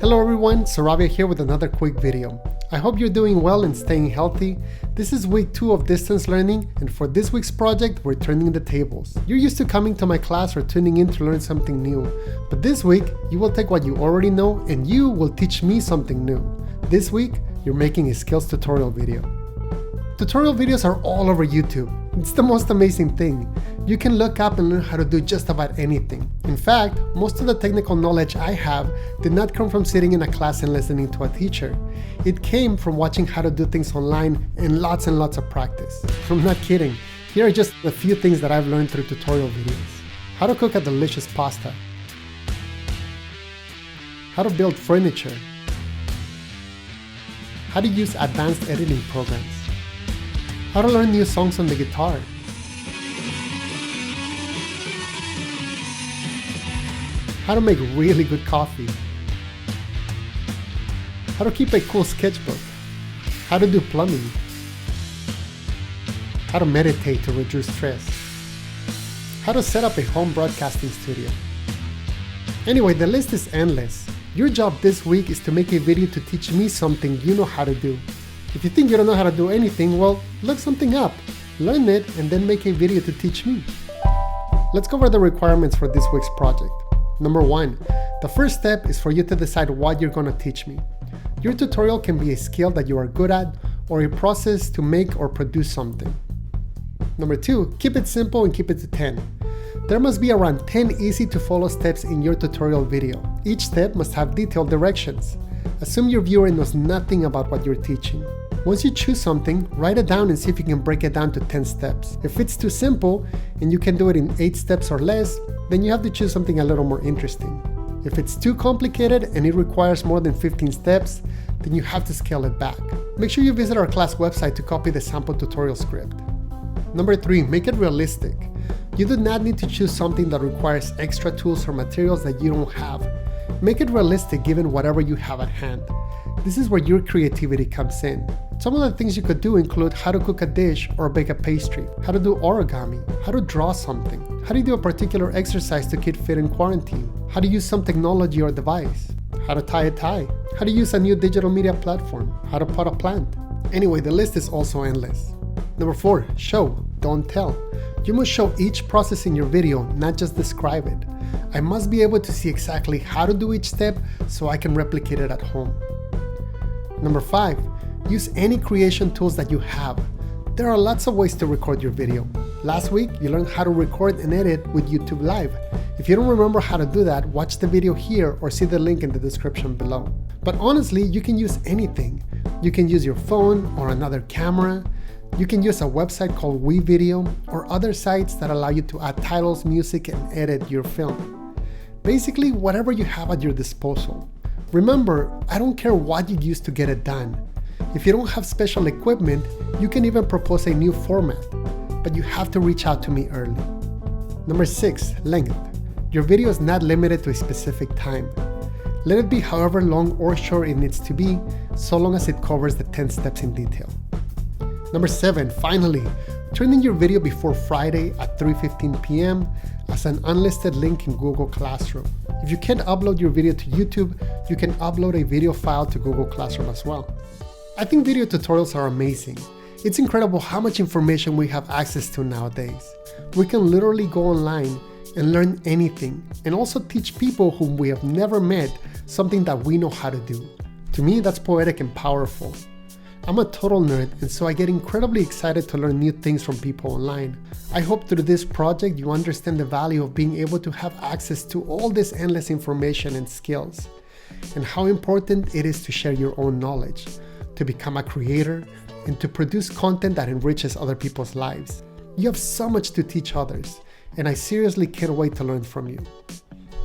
Hello everyone, Saravia here with another quick video. I hope you're doing well and staying healthy. This is week 2 of distance learning, and for this week's project, we're turning the tables. You're used to coming to my class or tuning in to learn something new, but this week, you will take what you already know and you will teach me something new. This week, you're making a skills tutorial video. Tutorial videos are all over YouTube. It's the most amazing thing. You can look up and learn how to do just about anything. In fact, most of the technical knowledge I have did not come from sitting in a class and listening to a teacher. It came from watching how to do things online and lots of practice. I'm not kidding. Here are just a few things that I've learned through tutorial videos. How to cook a delicious pasta. How to build furniture. How to use advanced editing programs. How to learn new songs on the guitar. How to make really good coffee. How to keep a cool sketchbook. How to do plumbing. How to meditate to reduce stress. How to set up a home broadcasting studio. Anyway, the list is endless. Your job this week is to make a video to teach me something you know how to do. If you think you don't know how to do anything, well, look something up, learn it, and then make a video to teach me. Let's go over the requirements for this week's project. Number 1, the first step is for you to decide what you're going to teach me. Your tutorial can be a skill that you are good at or a process to make or produce something. Number 2, keep it simple and keep it to 10. There must be around 10 easy to follow steps in your tutorial video. Each step must have detailed directions. Assume your viewer knows nothing about what you're teaching. Once you choose something, write it down and see if you can break it down to 10 steps. If it's too simple and you can do it in 8 steps or less, then you have to choose something a little more interesting. If it's too complicated and it requires more than 15 steps, then you have to scale it back. Make sure you visit our class website to copy the sample tutorial script. Number 3, make it realistic. You do not need to choose something that requires extra tools or materials that you don't have. Make it realistic given whatever you have at hand. This is where your creativity comes in. Some of the things you could do include how to cook a dish or bake a pastry, how to do origami, how to draw something, how to do a particular exercise to keep fit in quarantine, how to use some technology or device, how to tie a tie, how to use a new digital media platform, how to pot a plant. Anyway, the list is also endless. Number 4, show, don't tell. You must show each process in your video, not just describe it. I must be able to see exactly how to do each step so I can replicate it at home. Number 5, use any creation tools that you have. There are lots of ways to record your video. Last week, you learned how to record and edit with YouTube Live. If you don't remember how to do that, watch the video here or see the link in the description below. But honestly, you can use anything. You can use your phone or another camera. You can use a website called WeVideo or other sites that allow you to add titles, music, and edit your film. Basically, whatever you have at your disposal. Remember, I don't care what you use to get it done. If you don't have special equipment, you can even propose a new format, but you have to reach out to me early. Number 6, length. Your video is not limited to a specific time. Let it be however long or short it needs to be, so long as it covers the 10 steps in detail. Number 7, finally, turn in your video before Friday at 3:15 p.m. as an unlisted link in Google Classroom. If you can't upload your video to YouTube, you can upload a video file to Google Classroom as well. I think video tutorials are amazing. It's incredible how much information we have access to nowadays. We can literally go online and learn anything, and also teach people whom we have never met something that we know how to do. To me, that's poetic and powerful. I'm a total nerd, and so I get incredibly excited to learn new things from people online. I hope through this project you understand the value of being able to have access to all this endless information and skills, and how important it is to share your own knowledge, to become a creator, and to produce content that enriches other people's lives. You have so much to teach others, and I seriously can't wait to learn from you.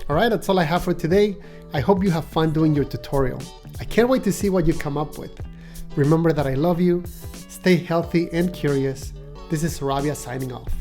Alright, that's all I have for today. I hope you have fun doing your tutorial. I can't wait to see what you come up with. Remember that I love you, stay healthy and curious. This is Saravia signing off.